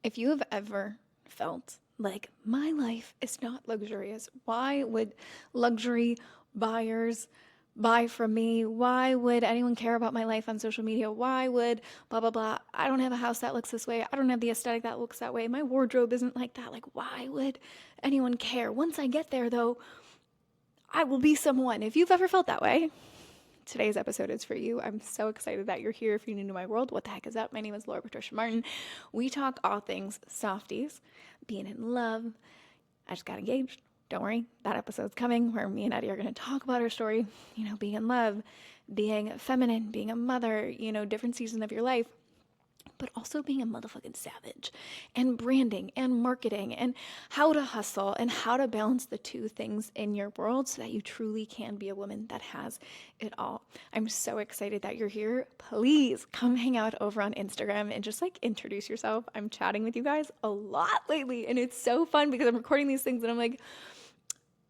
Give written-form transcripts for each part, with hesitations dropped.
If you have ever felt like my life is not luxurious, why would luxury buyers buy from me? Why would anyone care about my life on social media? Why would blah, blah, blah? I don't have a house that looks this way. I don't have the aesthetic that looks that way. My wardrobe isn't like that. Like, why would anyone care? Once I get there, though, I will be someone. If you've ever felt that way, today's episode is for you. I'm so excited that you're here. If you're new to my world, what the heck is up? My name is Laura Patricia Martin. We talk all things softies, being in love. I just got engaged. Don't worry, that episode's coming where me and Eddie are going to talk about our story, being in love, being feminine, being a mother, different seasons of your life, but also being a motherfucking savage, and branding and marketing and how to hustle and how to balance the two things in your world so that you truly can be a woman that has it all. I'm so excited that you're here. Please come hang out over on Instagram and just introduce yourself. I'm chatting with you guys a lot lately, and it's so fun because I'm recording these things and I'm like,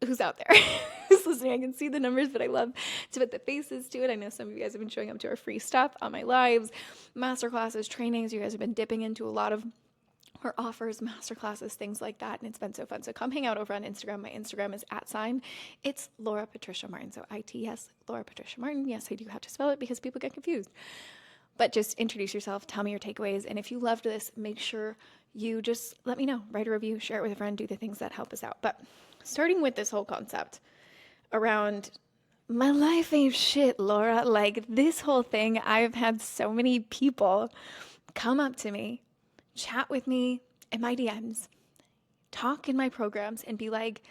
who's out there who's listening? I can see the numbers, but I love to put the faces to it. I know some of you guys have been showing up to our free stuff on my lives, masterclasses, trainings. You guys have been dipping into a lot of our offers, masterclasses, things like that, and it's been so fun. So come hang out over on Instagram. My Instagram is @it's Laura Patricia Martin. So ITS Laura Patricia Martin. Yes, I do have to spell it because people get confused. But just introduce yourself, tell me your takeaways, and if you loved this, make sure you just let me know. Write a review, share it with a friend, do the things that help us out. But starting with this whole concept around my life ain't shit, Laura. This whole thing, I've had so many people come up to me, chat with me in my DMs, talk in my programs, and be like,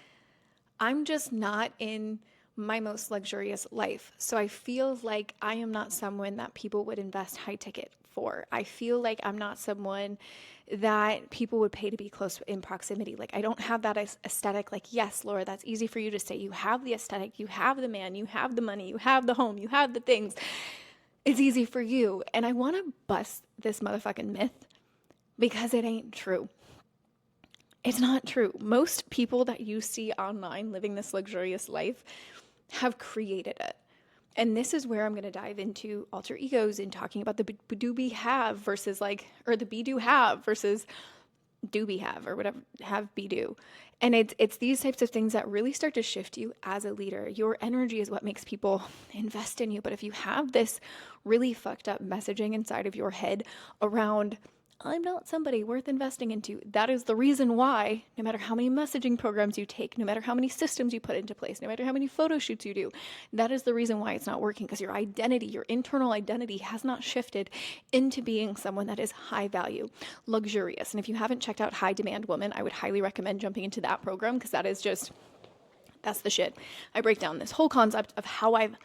I'm just not in my most luxurious life. So I feel like I am not someone that people would invest high ticket for. I feel like I'm not someone that people would pay to be close in proximity. I don't have that aesthetic. Yes, Laura, that's easy for you to say. You have the aesthetic, you have the man, you have the money, you have the home, you have the things. It's easy for you. And I want to bust this motherfucking myth because it ain't true. It's not true. Most people that you see online living this luxurious life have created it. And this is where I'm going to dive into alter egos and talking about the do be have versus or the be do have versus do be have or whatever, have be do. And it's these types of things that really start to shift you as a leader. Your energy is what makes people invest in you. But if you have this really fucked up messaging inside of your head around, I'm not somebody worth investing into, that is the reason why, no matter how many messaging programs you take, no matter how many systems you put into place, no matter how many photo shoots you do, that is the reason why it's not working, because your identity, your internal identity has not shifted into being someone that is high value, luxurious. And if you haven't checked out High Demand Woman, I would highly recommend jumping into that program because that's the shit. I break down this whole concept of how I've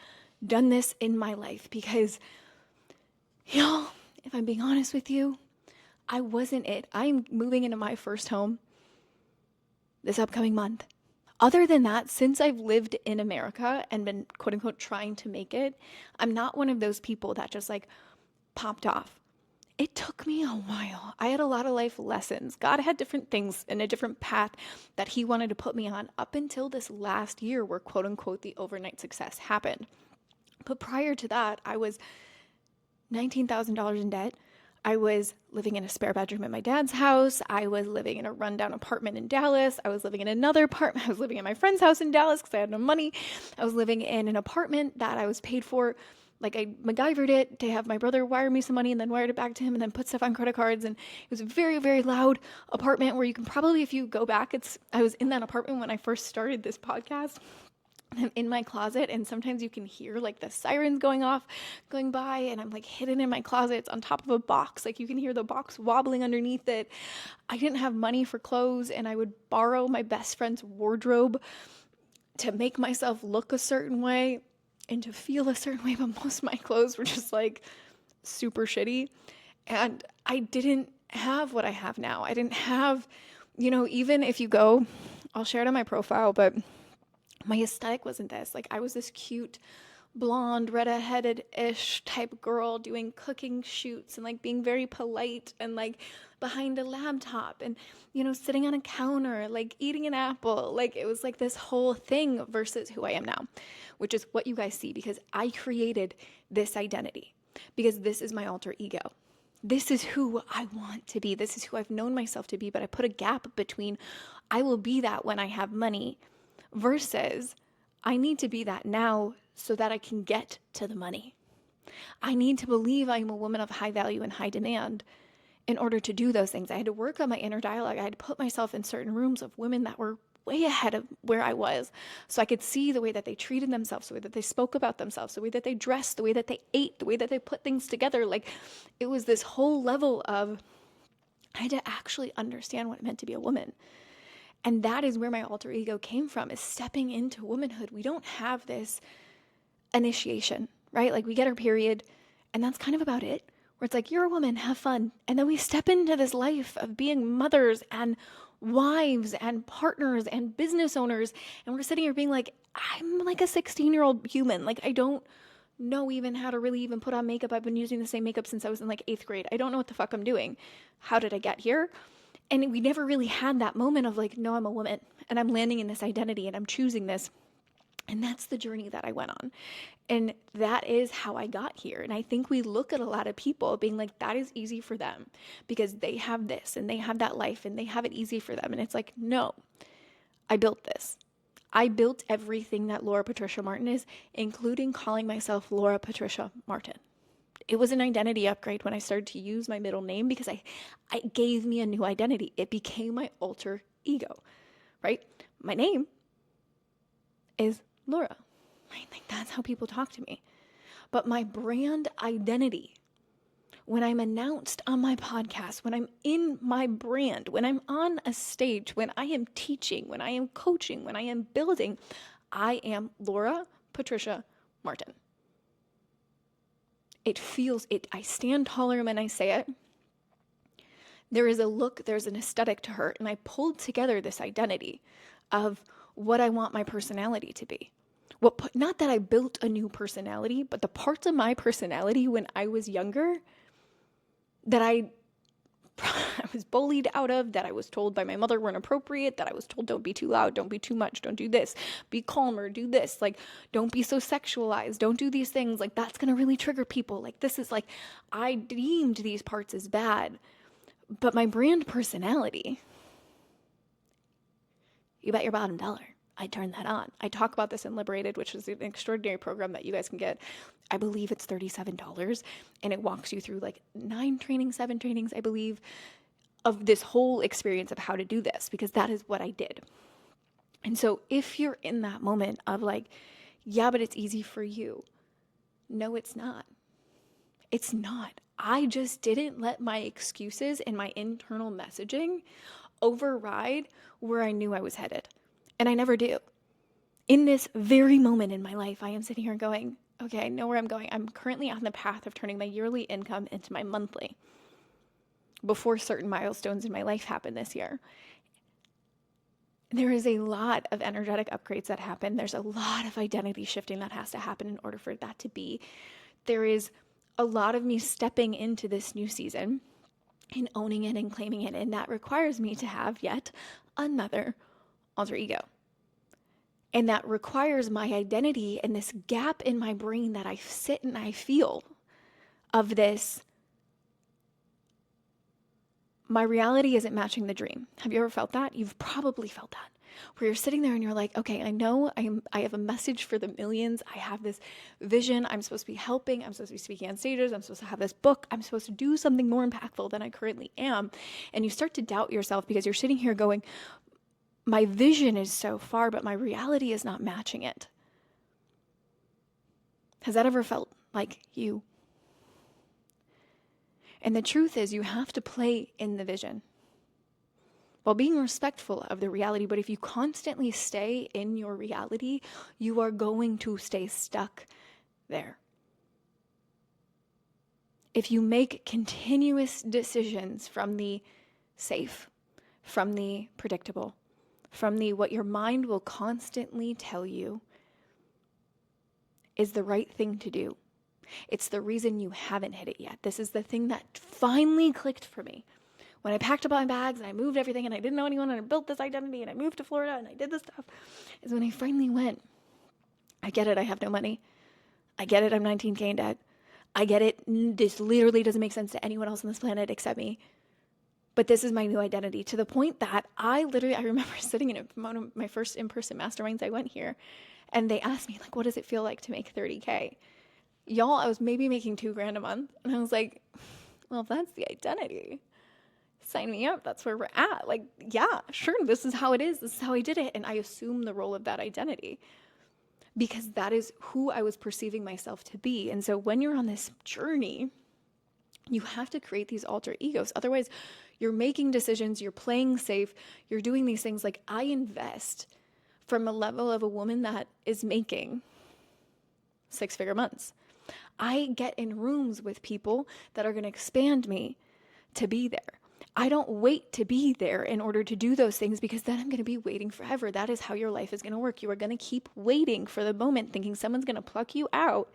done this in my life because, y'all, if I'm being honest with you, I wasn't it. I'm moving into my first home this upcoming month. Other than that, since I've lived in America and been quote unquote trying to make it, I'm not one of those people that just popped off. It took me a while. I had a lot of life lessons. God had different things and a different path that he wanted to put me on up until this last year where quote unquote the overnight success happened. But prior to that, I was $19,000 in debt. I was living in a spare bedroom at my dad's house. I was living in a rundown apartment in Dallas. I was living in another apartment. I was living in my friend's house in Dallas because I had no money. I was living in an apartment that I was paid for. I MacGyvered it to have my brother wire me some money and then wired it back to him and then put stuff on credit cards. And it was a very, very loud apartment where you can probably, if you go back, I was in that apartment when I first started this podcast. I'm in my closet and sometimes you can hear the sirens going by, and I'm hidden in my closet. It's on top of a box. You can hear the box wobbling underneath it. I didn't have money for clothes and I would borrow my best friend's wardrobe to make myself look a certain way and to feel a certain way. But most of my clothes were just super shitty. And I didn't have what I have now. I didn't have, even if you go, I'll share it on my profile, but my aesthetic wasn't this. I was this cute, blonde, redheaded-ish type girl doing cooking shoots and being very polite and behind a laptop and, sitting on a counter, eating an apple. It was this whole thing versus who I am now, which is what you guys see because I created this identity because this is my alter ego. This is who I want to be. This is who I've known myself to be, but I put a gap between I will be that when I have money versus I need to be that now so that I can get to the money. I need to believe I'm a woman of high value and high demand in order to do those things. I had to work on my inner dialogue. I had to put myself in certain rooms of women that were way ahead of where I was, so I could see the way that they treated themselves, the way that they spoke about themselves, the way that they dressed, the way that they ate, the way that they put things together. Like, it was this whole level of, I had to actually understand what it meant to be a woman. And that is where my alter ego came from, is stepping into womanhood. We don't have this initiation, right? Like, we get our period and that's kind of about it, where it's like, you're a woman, have fun. And then we step into this life of being mothers and wives and partners and business owners. And we're sitting here being like, I'm like a 16-year-old human. Like, I don't know even how to really even put on makeup. I've been using the same makeup since I was in like 8th grade. I don't know what the fuck I'm doing. How did I get here? And we never really had that moment of like, no, I'm a woman and I'm landing in this identity and I'm choosing this. And that's the journey that I went on. And that is how I got here. And I think we look at a lot of people being like, that is easy for them because they have this and they have that life and they have it easy for them. And it's like, no, I built this. I built everything that Laura Patricia Martin is, including calling myself Laura Patricia Martin. It was an identity upgrade when I started to use my middle name because it gave me a new identity. It became my alter ego, right? My name is Laura, right? Like, that's how people talk to me. But my brand identity, when I'm announced on my podcast, when I'm in my brand, when I'm on a stage, when I am teaching, when I am coaching, when I am building, I am Laura Patricia Martin. It feels it. I stand taller when I say it. There is a look, there's an aesthetic to her. And I pulled together this identity of what I want my personality to be. Not that I built a new personality, but the parts of my personality when I was younger that I was bullied out of, that I was told by my mother were inappropriate, that I was told don't be too loud, don't be too much, don't do this, be calmer, do this, like don't be so sexualized, don't do these things, like that's going to really trigger people. Like, this is like, I deemed these parts as bad, but my brand personality, you bet your bottom dollar I turned that on. I talk about this in Liberated, which is an extraordinary program that you guys can get. I believe it's $37, and it walks you through like 7 trainings, I believe, of this whole experience of how to do this, because that is what I did. And so if you're in that moment of like, yeah, but it's easy for you. No, it's not. It's not. I just didn't let my excuses and my internal messaging override where I knew I was headed. And I never do. In this very moment in my life, I am sitting here going, okay, I know where I'm going. I'm currently on the path of turning my yearly income into my monthly before certain milestones in my life happen this year. There is a lot of energetic upgrades that happen. There's a lot of identity shifting that has to happen in order for that to be. There is a lot of me stepping into this new season and owning it and claiming it. And that requires me to have yet another alter ego. And that requires my identity and this gap in my brain that I sit and I feel of this. My reality isn't matching the dream. Have you ever felt that? You've probably felt that. Where you're sitting there and you're like, okay, I know I have a message for the millions. I have this vision. I'm supposed to be helping. I'm supposed to be speaking on stages. I'm supposed to have this book. I'm supposed to do something more impactful than I currently am. And you start to doubt yourself because you're sitting here going, my vision is so far, but my reality is not matching it. Has that ever felt like you? And the truth is, you have to play in the vision while being respectful of the reality. But if you constantly stay in your reality, you are going to stay stuck there. If you make continuous decisions from the safe, from the predictable, from the what your mind will constantly tell you is the right thing to do. It's the reason you haven't hit it yet. This is the thing that finally clicked for me. When I packed up my bags and I moved everything and I didn't know anyone and I built this identity and I moved to Florida and I did this stuff, is when I finally went, I get it, I have no money. I get it, I'm 19K in debt. I get it. This literally doesn't make sense to anyone else on this planet except me. But this is my new identity, to the point that I remember sitting in one of my first in-person masterminds. I went here and they asked me, like, what does it feel like to make 30K? Y'all, I was maybe making $2,000 a month. And I was like, well, if that's the identity, sign me up. That's where we're at. Like, yeah, sure. This is how it is. This is how I did it. And I assumed the role of that identity because that is who I was perceiving myself to be. And so when you're on this journey, you have to create these alter egos. Otherwise, you're making decisions, you're playing safe, you're doing these things. Like, I invest from a level of a woman that is making 6-figure months. I get in rooms with people that are going to expand me to be there. I don't wait to be there in order to do those things, because then I'm going to be waiting forever. That is how your life is going to work. You are going to keep waiting for the moment, thinking someone's going to pluck you out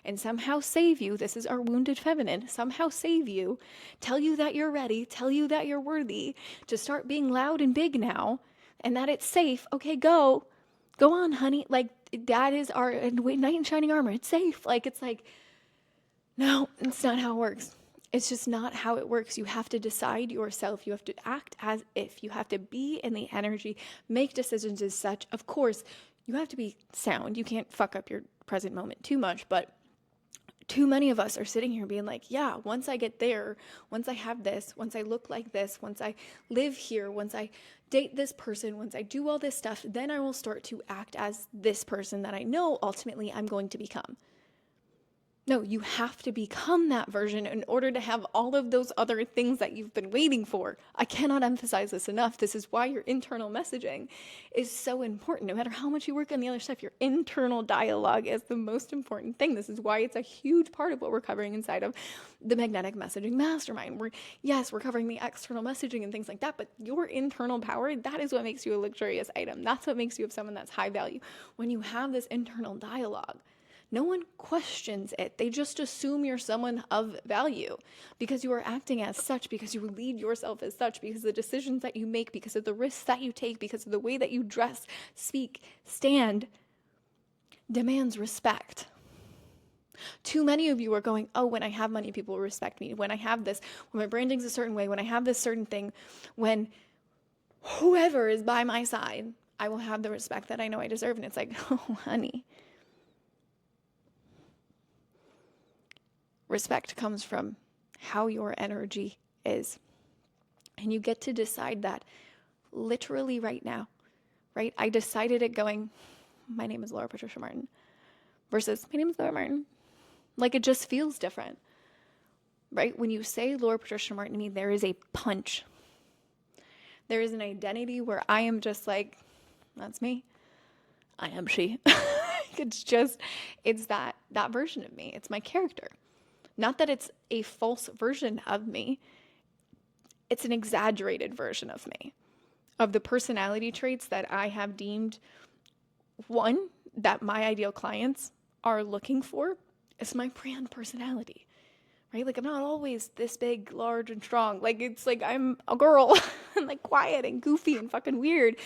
and somehow save you. This is our wounded feminine. Somehow save you, tell you that you're ready, tell you that you're worthy to start being loud and big now, and that it's safe. Okay, go on, honey. Like, that is our knight in shining armor. It's safe. Like, it's like, no, it's not how it works. It's just not how it works. You have to decide yourself. You have to act as if. You have to be in the energy, make decisions as such. Of course, you have to be sound. You can't fuck up your present moment too much, but too many of us are sitting here being like, yeah, once I get there, once I have this, once I look like this, once I live here, once I date this person, once I do all this stuff, then I will start to act as this person that I know ultimately I'm going to become. No, you have to become that version in order to have all of those other things that you've been waiting for. I cannot emphasize this enough. This is why your internal messaging is so important. No matter how much you work on the other stuff, your internal dialogue is the most important thing. This is why it's a huge part of what we're covering inside of the Magnetic Messaging Mastermind. We're covering the external messaging and things like that, but your internal power, that is what makes you a luxurious item. That's what makes you someone that's high value. When you have this internal dialogue, no one questions it. They just assume you're someone of value because you are acting as such, because you lead yourself as such, because of the decisions that you make, because of the risks that you take, because of the way that you dress, speak, stand, demands respect. Too many of you are going, oh, when I have money, people will respect me. When I have this, when my branding's a certain way, when I have this certain thing, when whoever is by my side, I will have the respect that I know I deserve. And it's like, oh, honey. Respect comes from how your energy is. And you get to decide that literally right now, right? I decided it going, my name is Laura Patricia Martin versus my name is Laura Martin. Like, it just feels different, right? When you say Laura Patricia Martin to me, there is a punch. There is an identity where I am just like, that's me. I am she. It's that version of me. It's my character. Not that it's a false version of me. It's an exaggerated version of me, of the personality traits that I have deemed, one, that my ideal clients are looking for is my brand personality, right? Like, I'm not always this big, large, and strong. Like, it's like I'm a girl and like quiet and goofy and fucking weird.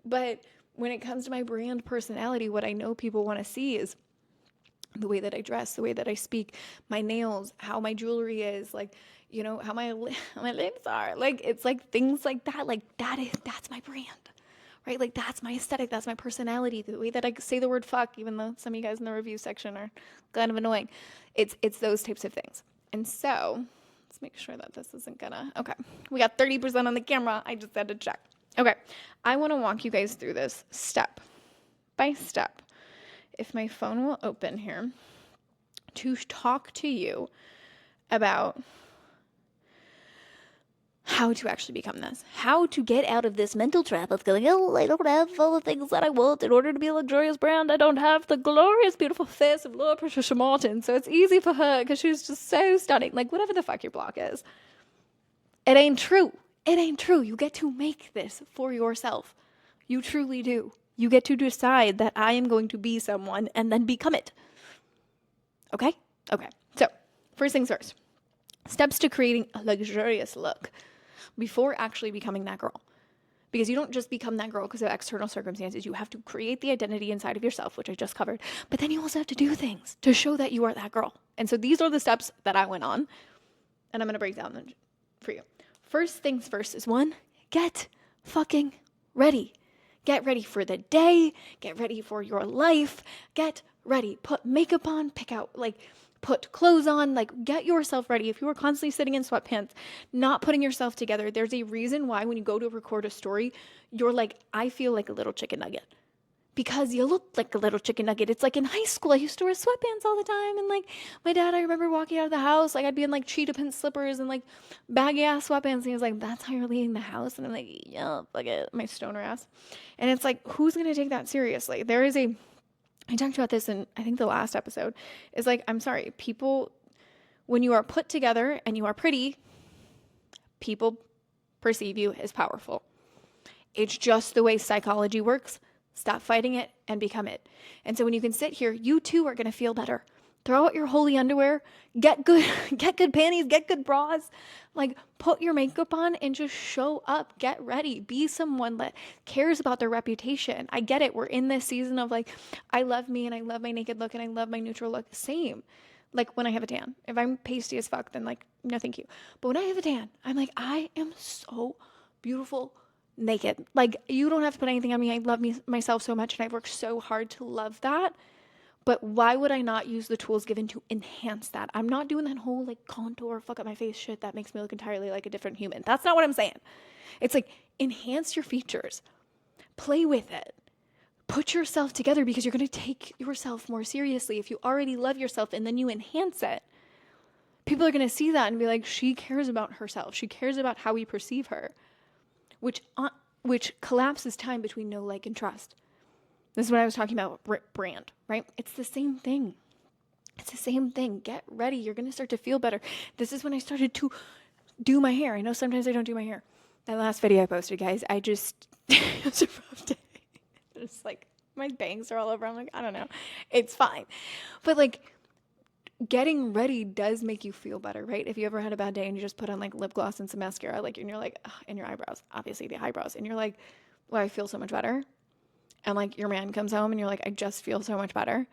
But when it comes to my brand personality, what I know people want to see is the way that I dress, the way that I speak, my nails, how my jewelry is, like, you know, how my lips are. Like, it's like things like that. Like, that's my brand, right? Like, that's my aesthetic. That's my personality. The way that I say the word fuck, even though some of you guys in the review section are kind of annoying. It's those types of things. And so let's make sure that this isn't gonna, okay. We got 30% on the camera. I just had to check. Okay. I want to walk you guys through this step by step. If my phone will open here, to talk to you about how to actually become this, how to get out of this mental trap of going, oh, I don't have all the things that I want in order to be a luxurious brand. I don't have the glorious, beautiful face of Laura Patricia Martin, so it's easy for her because she's just so stunning. Like, whatever the fuck your block is. It ain't true. It ain't true. You get to make this for yourself. You truly do. You get to decide that I am going to be someone and then become it. Okay? Okay. So, first things first. Steps to creating a luxurious look before actually becoming that girl. Because you don't just become that girl because of external circumstances. You have to create the identity inside of yourself, which I just covered. But then you also have to do things to show that you are that girl. And so these are the steps that I went on, and I'm going to break down them for you. First things first is 1, get fucking ready. Get ready for the day. Get ready for your life. Get ready. Put makeup on, put clothes on, get yourself ready. If you are constantly sitting in sweatpants, not putting yourself together, there's a reason why when you go to record a story, you're like, I feel like a little chicken nugget. Because you look like a little chicken nugget. It's like in high school, I used to wear sweatpants all the time. And my dad, I remember walking out of the house, I'd be in cheetah print slippers and baggy ass sweatpants. And he was like, that's how you're leaving the house? And I'm like, yeah, fuck it, my stoner ass. And it's like, who's going to take that seriously? I talked about this in, I think, the last episode, is I'm sorry, people, when you are put together and you are pretty, people perceive you as powerful. It's just the way psychology works. Stop fighting it and become it. And so when you can sit here, you too are going to feel better. Throw out your holy underwear, get good panties, get good bras, put your makeup on and just show up, get ready, be someone that cares about their reputation. I get it. We're in this season of I love me and I love my naked look and I love my neutral look. Same. When I have a tan, if I'm pasty as fuck, then no, thank you. But when I have a tan, I'm I am so beautiful naked. You don't have to put anything on me. I love myself so much and I've worked so hard to love that. But why would I not use the tools given to enhance that? I'm not doing that whole contour, fuck up my face shit that makes me look entirely like a different human. That's not what I'm saying. It's enhance your features. Play with it. Put yourself together because you're going to take yourself more seriously. If you already love yourself and then you enhance it, people are going to see that and be like, she cares about herself. She cares about how we perceive her, which collapses time between know, like, and trust. This is what I was talking about, brand, right? It's the same thing. It's the same thing. Get ready. You're going to start to feel better. This is when I started to do my hair. I know sometimes I don't do my hair. That last video I posted, guys, it was a rough day. It's my bangs are all over. I'm I don't know. It's fine. But getting ready does make you feel better, right? If you ever had a bad day and you just put on lip gloss and some mascara, and you're and your eyebrows, obviously the eyebrows, and you're well, I feel so much better. And your man comes home and you're I just feel so much better.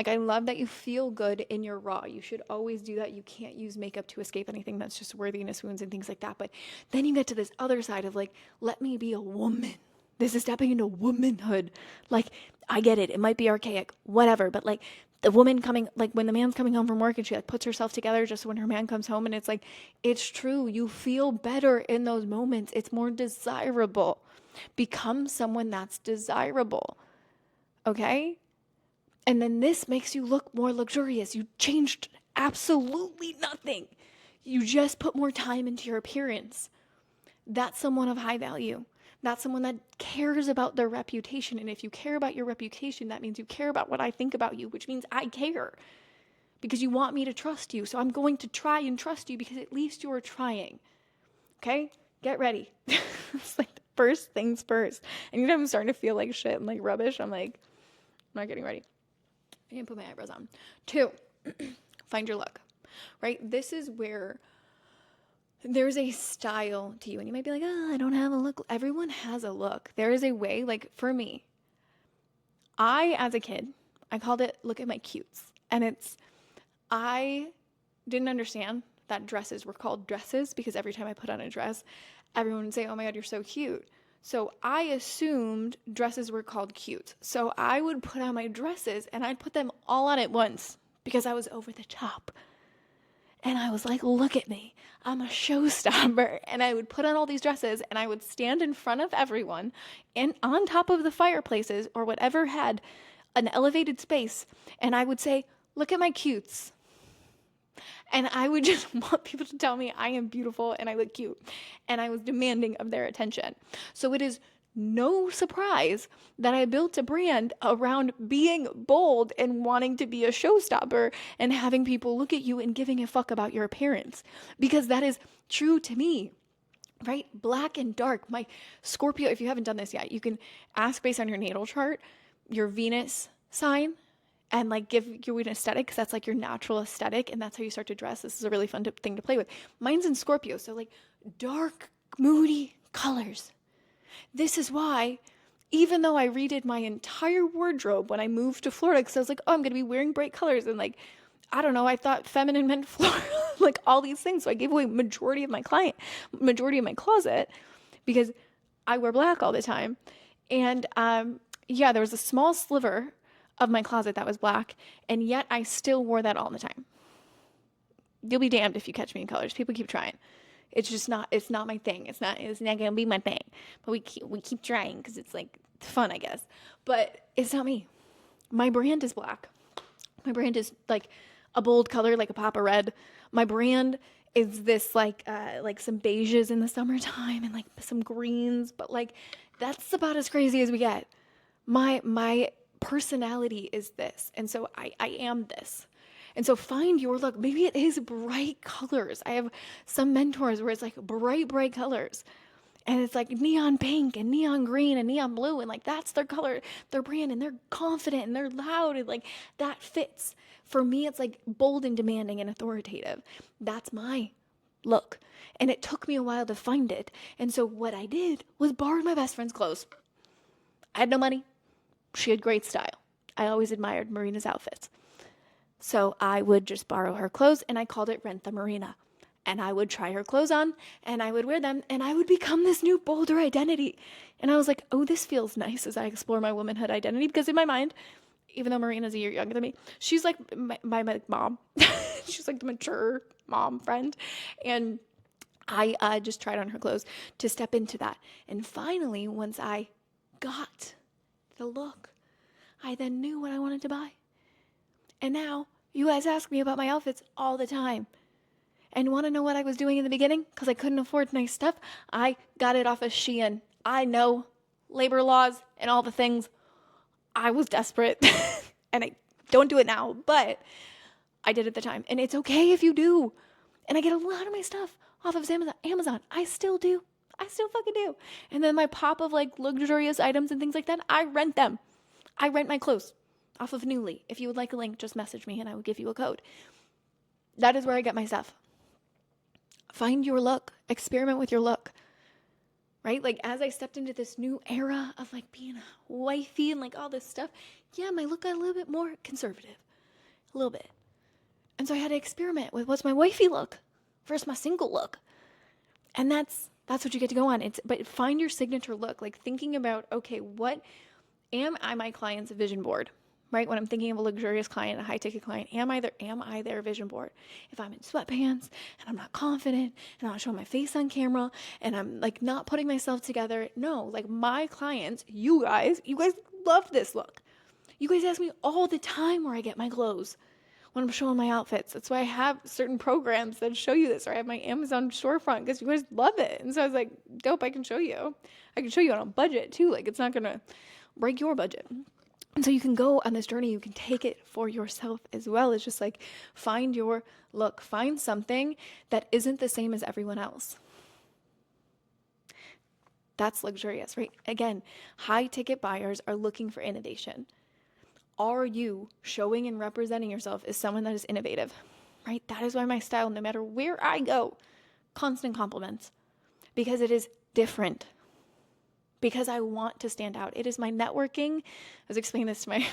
I love that you feel good in your raw. You should always do that. You can't use makeup to escape anything that's just worthiness wounds and things like that. But then you get to this other side of let me be a woman. This is stepping into womanhood. I get it. It might be archaic, whatever. But the woman coming, when the man's coming home from work and she puts herself together just when her man comes home, and it's true. You feel better in those moments. It's more desirable. Become someone that's desirable. Okay? And then this makes you look more luxurious. You changed absolutely nothing. You just put more time into your appearance. That's someone of high value. That's someone that cares about their reputation. And if you care about your reputation, that means you care about what I think about you, which means I care. Because you want me to trust you. So I'm going to try and trust you because at least you're trying. Okay? Get ready. It's first things first. Anytime I'm starting to feel like shit and rubbish, I'm I'm not getting ready. I didn't put my eyebrows on. 2, find your look, right? This is where there's a style to you. And you might be oh, I don't have a look. Everyone has a look. There is a way, for me, as a kid, I called it, look at my cutes. And I didn't understand that dresses were called dresses because every time I put on a dress, everyone would say, oh my God, you're so cute. So I assumed dresses were called cute. So I would put on my dresses and I'd put them all on at once because I was over the top. And I was look at me. I'm a showstopper. And I would put on all these dresses and I would stand in front of everyone and on top of the fireplaces or whatever had an elevated space. And I would say, look at my cutes. And I would just want people to tell me I am beautiful and I look cute. And I was demanding of their attention. So it is no surprise that I built a brand around being bold and wanting to be a showstopper and having people look at you and giving a fuck about your appearance. Because that is true to me, right? Black and dark. My Scorpio, if you haven't done this yet, you can ask based on your natal chart, your Venus sign, and give you an aesthetic because that's your natural aesthetic and that's how you start to dress. This is a really fun thing to play with. Mine's in Scorpio, so dark, moody colors. This is why, even though I redid my entire wardrobe when I moved to Florida, because I was oh, I'm going to be wearing bright colors, and I don't know, I thought feminine meant floral, like all these things. So I gave away majority of my closet because I wear black all the time. And yeah, there was a small sliver of my closet that was black, and yet I still wore that all the time. You'll be damned if you catch me in colors. People keep trying. It's not my thing. It's not gonna be my thing. But we keep trying because it's like fun, I guess. But it's not me. My brand is black. My brand is like a bold color, like a pop of red. My brand is this like some beiges in the summertime and like some greens, but like that's about as crazy as we get. My personality is this, and so I am this. And so find your look. Maybe it is bright colors. I have some mentors where it's like bright colors. And it's like neon pink and neon green and neon blue. And like that's their color, their brand. And they're confident and they're loud. And like that fits. For me, it's like bold and demanding and authoritative. That's my look. And it took me a while to find it. And so what I did was borrowed my best friend's clothes. I had no money. She had great style. I always admired Marina's outfits. So I would just borrow her clothes, and I called it Rent the Marina. And I would try her clothes on, and I would wear them, and I would become this new, bolder identity. And I was like, oh, this feels nice as I explore my womanhood identity. Because in my mind, even though Marina's a year younger than me, she's like my mom. She's like the mature mom friend. And I just tried on her clothes to step into that. And finally, once I got the look, I then knew what I wanted to buy. And now, you guys ask me about my outfits all the time. And want to know what I was doing in the beginning? Because I couldn't afford nice stuff. I got it off of Shein. I know labor laws and all the things. I was desperate. And I don't do it now, but I did at the time. And it's okay if you do. And I get a lot of my stuff off of Amazon. I still do. I still fucking do. And then my pop of like luxurious items and things like that, I rent them. I rent my clothes off of Newly. If you would like a link, just message me and I will give you a code. That is where I get my stuff. Find your look. Experiment with your look. Right? Like as I stepped into this new era of like being a wifey and like all this stuff, yeah, my look got a little bit more conservative. A little bit. And so I had to experiment with what's my wifey look versus my single look. And that's what you get to go on. But find your signature look. Like thinking about, okay, what am I my client's vision board? Right? When I'm thinking of a luxurious client, a high-ticket client, am I their vision board? If I'm in sweatpants and I'm not confident and I'm not showing my face on camera and I'm like not putting myself together, no, like my clients, you guys love this look. You guys ask me all the time where I get my clothes when I'm showing my outfits. That's why I have certain programs that show you this, or I have my Amazon storefront because you guys love it. And so I was like, dope, I can show you. I can show you on a budget too. Like it's not going to break your budget. And so you can go on this journey, you can take it for yourself as well. It's just like, find your look, find something that isn't the same as everyone else. That's luxurious, right? Again, high ticket buyers are looking for innovation. Are you showing and representing yourself as someone that is innovative, right? That is why my style, no matter where I go, constant compliments, because it is different. Because I want to stand out. It is my networking. I was explaining this to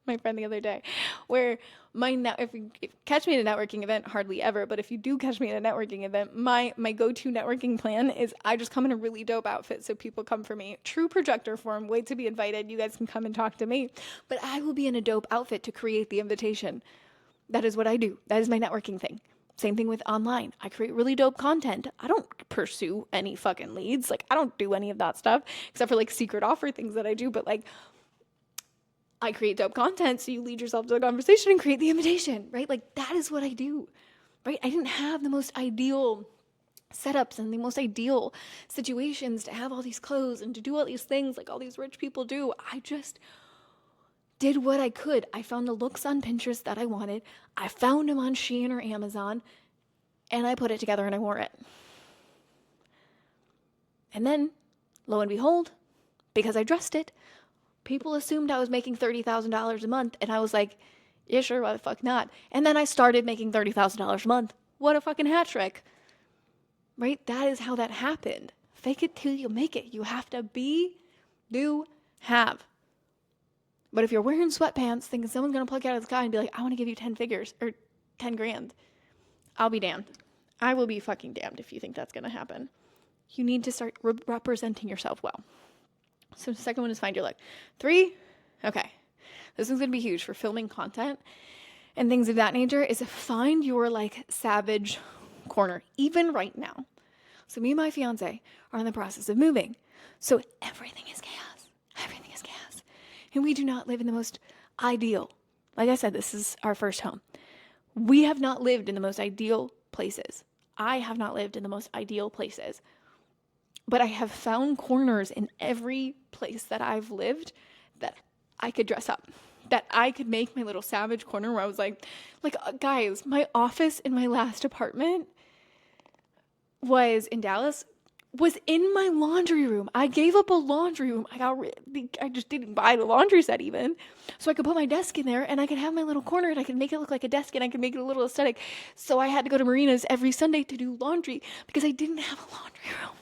my friend the other day, where if you catch me at a networking event, hardly ever, but if you do catch me at a networking event, my go-to networking plan is I just come in a really dope outfit so people come for me. True projector form, wait to be invited. You guys can come and talk to me. But I will be in a dope outfit to create the invitation. That is what I do. That is my networking thing. Same thing with online. I create really dope content. I don't pursue any fucking leads. Like, I don't do any of that stuff except for like secret offer things that I do. But like, I create dope content so you lead yourself to the conversation and create the invitation, right? Like, that is what I do, right? I didn't have the most ideal setups and the most ideal situations to have all these clothes and to do all these things like all these rich people do. I just did what I could. I found the looks on Pinterest that I wanted. I found them on Shein or Amazon, and I put it together and I wore it. And then, lo and behold, because I dressed it, people assumed I was making $30,000 a month, and I was like, yeah, sure, why the fuck not? And then I started making $30,000 a month. What a fucking hat trick, right? That is how that happened. Fake it till you make it. You have to be, do, have. But if you're wearing sweatpants thinking someone's going to pluck you out of the sky and be like, I want to give you 10 figures or 10 grand, I'll be damned. I will be fucking damned if you think that's going to happen. You need to start representing yourself well. So the second one is find your look. 3, okay, this is going to be huge for filming content and things of that nature, is find your like savage corner, even right now. So me and my fiance are in the process of moving. So everything is chaos. Everything is chaos. And we do not live in the most ideal. Like I said, this is our first home. We have not lived in the most ideal places. I have not lived in the most ideal places. But I have found corners in every place that I've lived that I could dress up, that I could make my little savage corner where I was like, guys, my office in my last apartment was in Dallas, was in my laundry room. I gave up a laundry room. I just didn't buy the laundry set even. So I could put my desk in there and I could have my little corner and I could make it look like a desk and I could make it a little aesthetic. So I had to go to Marina's every Sunday to do laundry because I didn't have a laundry room.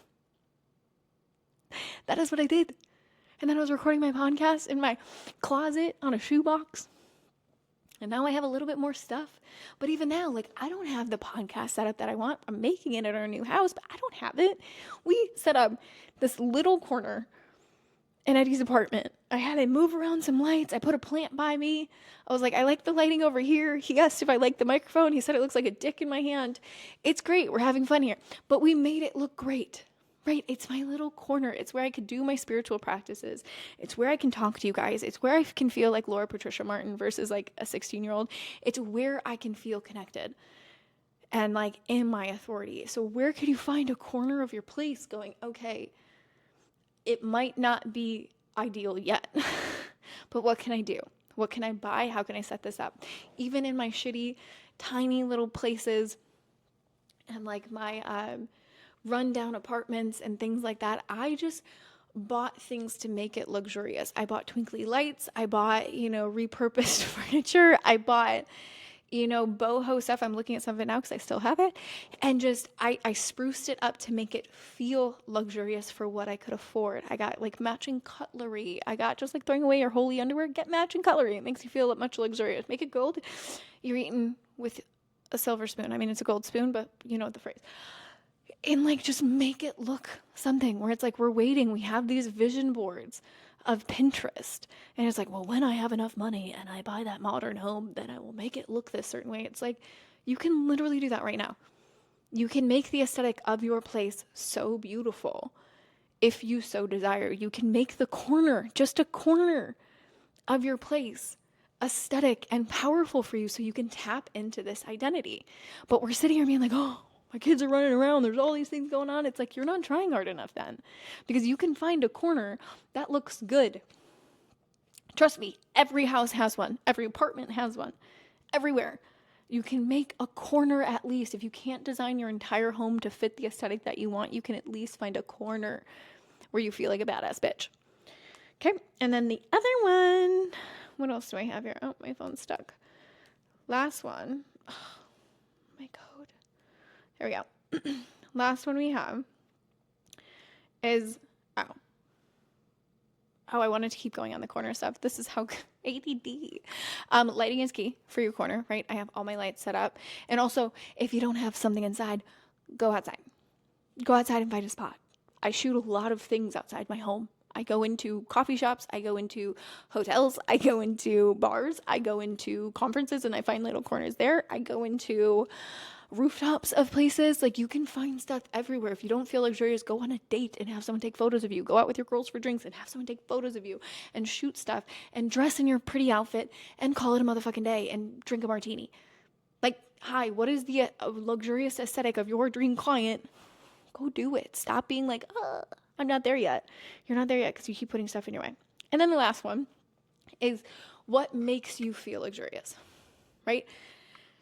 That is what I did. And then I was recording my podcast in my closet on a shoebox. And now I have a little bit more stuff. But even now, I don't have the podcast setup that I want. I'm making it at our new house, but I don't have it. We set up this little corner in Eddie's apartment. I had to move around some lights. I put a plant by me. I was like, I like the lighting over here. He asked if I liked the microphone. He said it looks like a dick in my hand. It's great. We're having fun here. But we made it look great. Right? It's my little corner. It's where I could do my spiritual practices. It's where I can talk to you guys. It's where I can feel like Laura Patricia Martin versus a 16-year-old. It's where I can feel connected and in my authority. So where could you find a corner of your place going, okay, it might not be ideal yet, but what can I do? What can I buy? How can I set this up? Even in my shitty, tiny little places and my, rundown apartments and things like that, I just bought things to make it luxurious. I bought twinkly lights. I bought, repurposed furniture. I bought, boho stuff. I'm looking at some of it now because I still have it. And just, I spruced it up to make it feel luxurious for what I could afford. I got matching cutlery. I got just throwing away your holy underwear, get matching cutlery. It makes you feel much luxurious. Make it gold. You're eating with a silver spoon. I mean, it's a gold spoon, but you know the phrase. And just make it look something where it's we're waiting. We have these vision boards of Pinterest. And it's well, when I have enough money and I buy that modern home, then I will make it look this certain way. It's you can literally do that right now. You can make the aesthetic of your place so beautiful if you so desire. You can make the corner, just a corner of your place, aesthetic and powerful for you so you can tap into this identity. But we're sitting here being oh, my kids are running around. There's all these things going on. It's you're not trying hard enough then. Because you can find a corner that looks good. Trust me, every house has one. Every apartment has one. Everywhere. You can make a corner at least. If you can't design your entire home to fit the aesthetic that you want, you can at least find a corner where you feel like a badass bitch. Okay, and then the other one. What else do I have here? Oh, my phone's stuck. Last one. Oh, my code. There we go. Last one we have is, I wanted to keep going on the corner stuff. This is how ADD. Lighting is key for your corner, right? I have all my lights set up. And also, if you don't have something inside, go outside. Go outside and find a spot. I shoot a lot of things outside my home. I go into coffee shops. I go into hotels. I go into bars. I go into conferences and I find little corners there. I go into rooftops of places. You can find stuff everywhere. If you don't feel luxurious, go on a date and have someone take photos of you. Go out with your girls for drinks and have someone take photos of you and shoot stuff and dress in your pretty outfit and call it a motherfucking day and drink a martini. Hi, what is the luxurious aesthetic of your dream client? Go do it. Stop being I'm not there yet. You're not there yet because you keep putting stuff in your way. And then the last one is what makes you feel luxurious, right?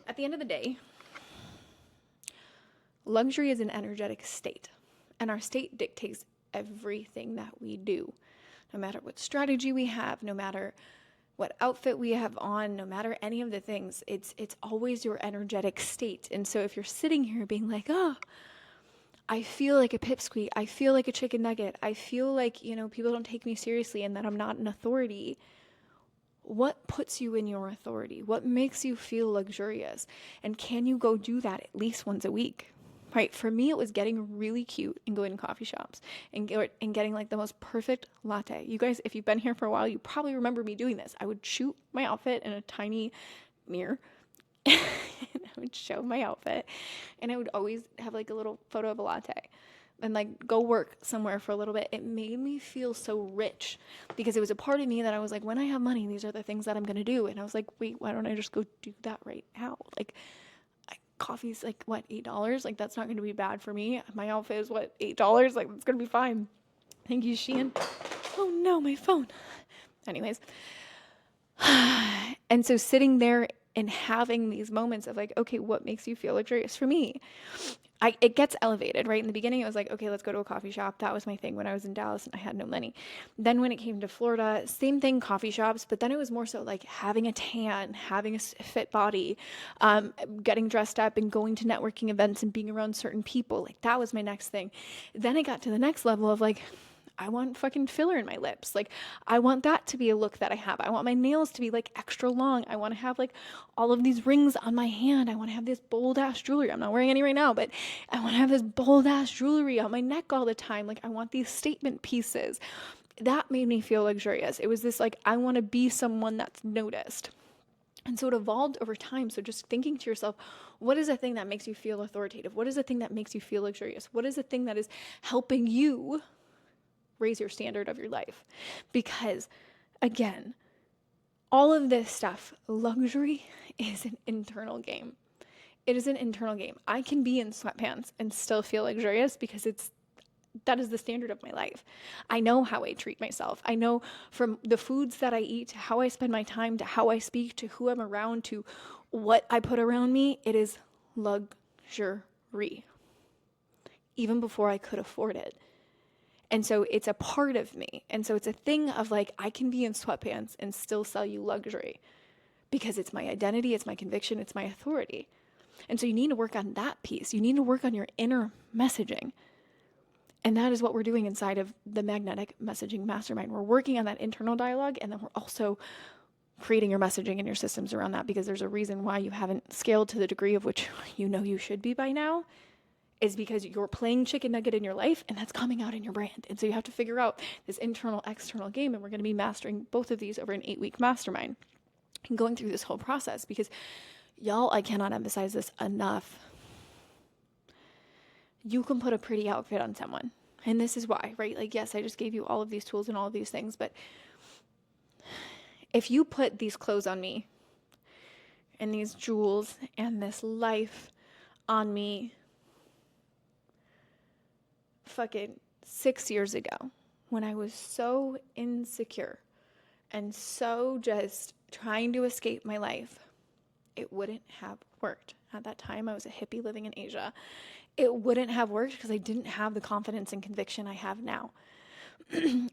At the end of the day, luxury is an energetic state, and our state dictates everything that we do. No matter what strategy we have, no matter what outfit we have on, no matter any of the things, it's always your energetic state. And so if you're sitting here being I feel like a pipsqueak, I feel like a chicken nugget, I feel like, people don't take me seriously and that I'm not an authority, what puts you in your authority? What makes you feel luxurious? And can you go do that at least once a week? Right? For me, it was getting really cute and going to coffee shops and getting like the most perfect latte. You guys, if you've been here for a while, you probably remember me doing this. I would shoot my outfit in a tiny mirror and I would show my outfit, and I would always have like a little photo of a latte and like go work somewhere for a little bit. It made me feel so rich because it was a part of me that I was like, when I have money, these are the things that I'm going to do. And I was like, wait, why don't I just go do that right now? Like, coffee's like, what, $8? Like, that's not going to be bad for me. My outfit is what, $8? Like, it's going to be fine. Thank you, Shein. Oh no, my phone. Anyways. And so sitting there and having these moments of like, okay, what makes you feel luxurious? For me, it gets elevated, right? In the beginning, it was like, okay, let's go to a coffee shop. That was my thing when I was in Dallas and I had no money. Then when it came to Florida, same thing, coffee shops, but then it was more so like having a tan, having a fit body, getting dressed up and going to networking events and being around certain people. Like, that was my next thing. Then I got to the next level of like, I want fucking filler in my lips. Like, I want that to be a look that I have. I want my nails to be like extra long. I want to have like all of these rings on my hand. I want to have this bold ass jewelry. I'm not wearing any right now, but I want to have this bold ass jewelry on my neck all the time. Like, I want these statement pieces. That made me feel luxurious. It was this like, I want to be someone that's noticed. And so it evolved over time. So just thinking to yourself, what is the thing that makes you feel authoritative? What is the thing that makes you feel luxurious? What is the thing that is helping you raise your standard of your life? Because again, all of this stuff, luxury is an internal game. It is an internal game. I can be in sweatpants and still feel luxurious because that is the standard of my life. I know how I treat myself. I know from the foods that I eat to how I spend my time to how I speak to who I'm around to what I put around me, it is luxury. Even before I could afford it. And so it's a part of me. And so it's a thing of like, I can be in sweatpants and still sell you luxury because it's my identity, it's my conviction, it's my authority. And so you need to work on that piece. You need to work on your inner messaging. And that is what we're doing inside of the Magnetic Messaging Mastermind. We're working on that internal dialogue, and then we're also creating your messaging and your systems around that, because there's a reason why you haven't scaled to the degree of which you know you should be by now. Is because you're playing chicken nugget in your life, and that's coming out in your brand. And so you have to figure out this internal, external game, and we're going to be mastering both of these over an 8-week mastermind and going through this whole process, because y'all, I cannot emphasize this enough. You can put a pretty outfit on someone, and this is why, right? Like, yes, I just gave you all of these tools and all of these things, but if you put these clothes on me and these jewels and this life on me fucking 6 years ago, when I was so insecure and so just trying to escape my life, it wouldn't have worked. At that time, I was a hippie living in Asia. It wouldn't have worked because I didn't have the confidence and conviction I have now.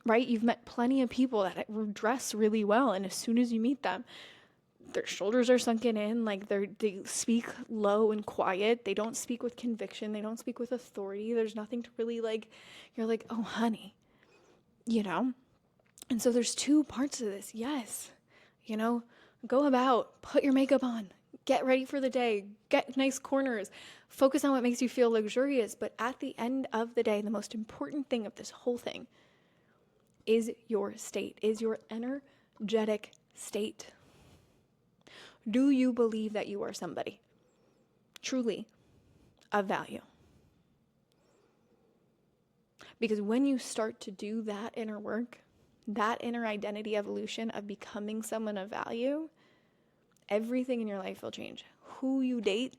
Right? You've met plenty of people that dress really well, and as soon as you meet them, their shoulders are sunken in, like they speak low and quiet. They don't speak with conviction. They don't speak with authority. There's nothing to really like, you're like, oh, honey, you know? And so there's two parts to this. Yes, you know, go about, put your makeup on, get ready for the day, get nice corners, focus on what makes you feel luxurious. But at the end of the day, the most important thing of this whole thing is your state, is your energetic state. Do you believe that you are somebody truly of value? Because when you start to do that inner work, that inner identity evolution of becoming someone of value, everything in your life will change. Who you date,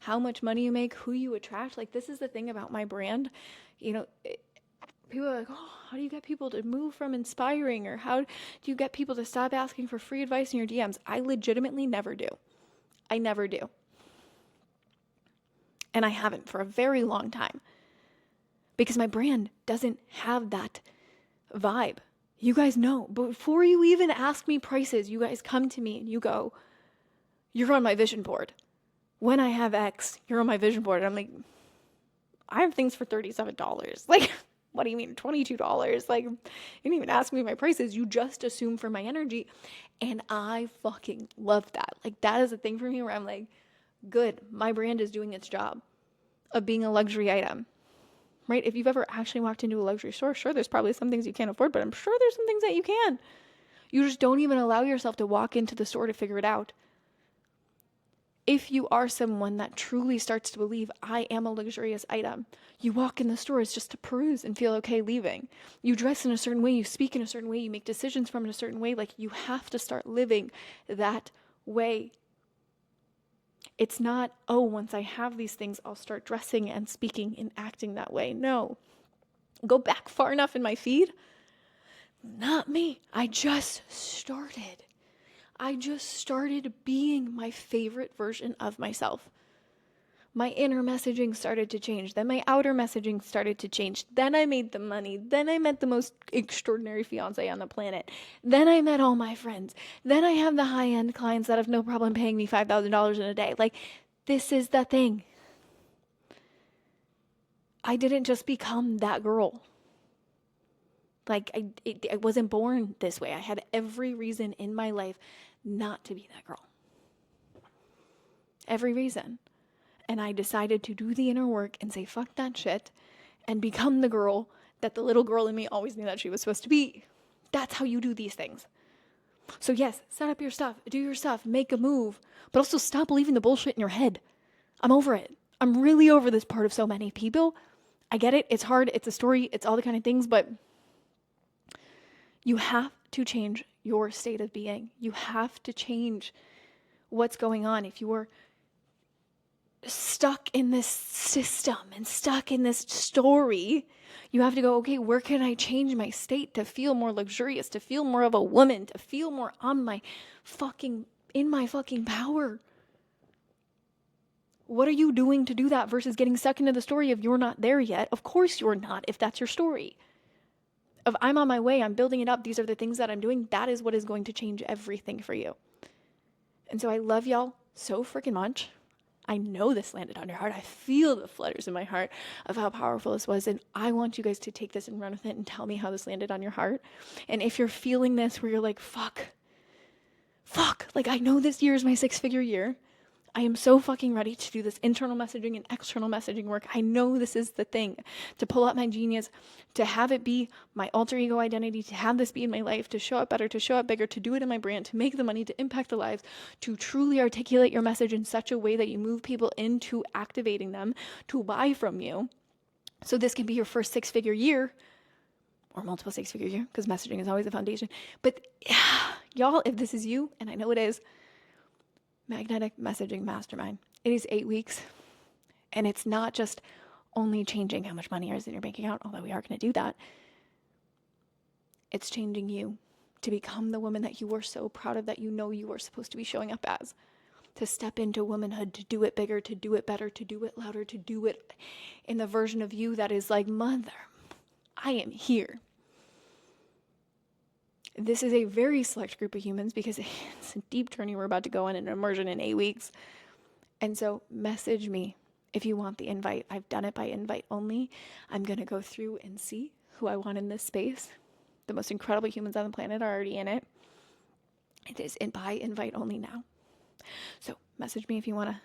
how much money you make, who you attract. Like, this is the thing about my brand. You know, people are like, oh, how do you get people to move from inspiring? Or how do you get people to stop asking for free advice in your DMs? I legitimately never do. I never do. And I haven't for a very long time. Because my brand doesn't have that vibe. You guys know, before you even ask me prices, you guys come to me and you go, you're on my vision board. When I have X, you're on my vision board. And I'm like, I have things for $37. Like, what do you mean $22? Like, you didn't even ask me my prices. You just assume for my energy. And I fucking love that. Like, that is a thing for me where I'm like, good, my brand is doing its job of being a luxury item, right? If you've ever actually walked into a luxury store, sure, there's probably some things you can't afford, but I'm sure there's some things that you can. You just don't even allow yourself to walk into the store to figure it out. If you are someone that truly starts to believe I am a luxurious item, you walk in the stores just to peruse and feel okay leaving. You dress in a certain way, you speak in a certain way, you make decisions from a certain way. Like, you have to start living that way. It's not, oh, once I have these things, I'll start dressing and speaking and acting that way. No. Go back far enough in my feed. Not me. I just started being my favorite version of myself. My inner messaging started to change. Then my outer messaging started to change. Then I made the money. Then I met the most extraordinary fiance on the planet. Then I met all my friends. Then I have the high-end clients that have no problem paying me $5,000 in a day. Like, this is the thing. I didn't just become that girl. Like, I wasn't born this way. I had every reason in my life not to be that girl. Every reason. And I decided to do the inner work and say, fuck that shit, and become the girl that the little girl in me always knew that she was supposed to be. That's how you do these things. So yes, set up your stuff, do your stuff, make a move, but also stop believing the bullshit in your head. I'm over it. I'm really over this part of so many people. I get it. It's hard. It's a story. It's all the kind of things, but you have to change your state of being. You have to change what's going on. If you are stuck in this system and stuck in this story, you have to go, okay, where can I change my state to feel more luxurious, to feel more of a woman, to feel more in my fucking power? What are you doing to do that versus getting stuck into the story of you're not there yet? Of course you're not, if that's your story. Of I'm on my way, I'm building it up, these are the things that I'm doing, that is what is going to change everything for you. And so I love y'all so freaking much. I know this landed on your heart. I feel the flutters in my heart of how powerful this was. And I want you guys to take this and run with it and tell me how this landed on your heart. And if you're feeling this where you're like, fuck, like I know this year is my 6-figure year. I am so fucking ready to do this internal messaging and external messaging work. I know this is the thing, to pull out my genius, to have it be my alter ego identity, to have this be in my life, to show up better, to show up bigger, to do it in my brand, to make the money, to impact the lives, to truly articulate your message in such a way that you move people into activating them to buy from you. So this can be your first 6-figure year or multiple 6-figure year, because messaging is always a foundation. But y'all, if this is you, and I know it is, Magnetic Messaging Mastermind. It is 8 weeks, and it's not just only changing how much money is in your bank account, although we are going to do that. It's changing you to become the woman that you were so proud of, that you know you were supposed to be showing up as, to step into womanhood, to do it bigger, to do it better, to do it louder, to do it in the version of you that is like, mother, I am here. This is a very select group of humans because it's a deep journey we're about to go on, an immersion in 8 weeks. And so message me if you want the invite. I've done it by invite only. I'm going to go through and see who I want in this space. The most incredible humans on the planet are already in it. It is by invite only now. So message me if you want to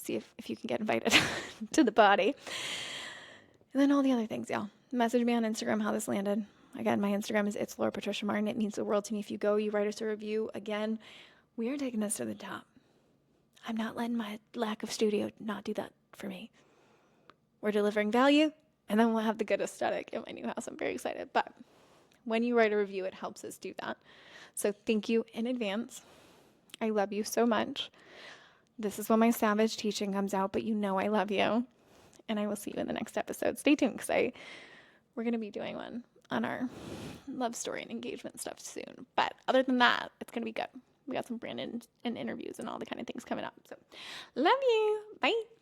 see if you can get invited to the body. And then all the other things, y'all. Message me on Instagram how this landed. Again, my Instagram is It's Laura Patricia Martin. It means the world to me if you go, you write us a review. Again, we are taking this to the top. I'm not letting my lack of studio not do that for me. We're delivering value, and then we'll have the good aesthetic in my new house. I'm very excited. But when you write a review, it helps us do that. So thank you in advance. I love you so much. This is when my savage teaching comes out, but you know I love you. And I will see you in the next episode. Stay tuned, because we're going to be doing one on our love story and engagement stuff soon. But other than that, it's going to be good. We got some brand and interviews and all the kind of things coming up. So love you. Bye.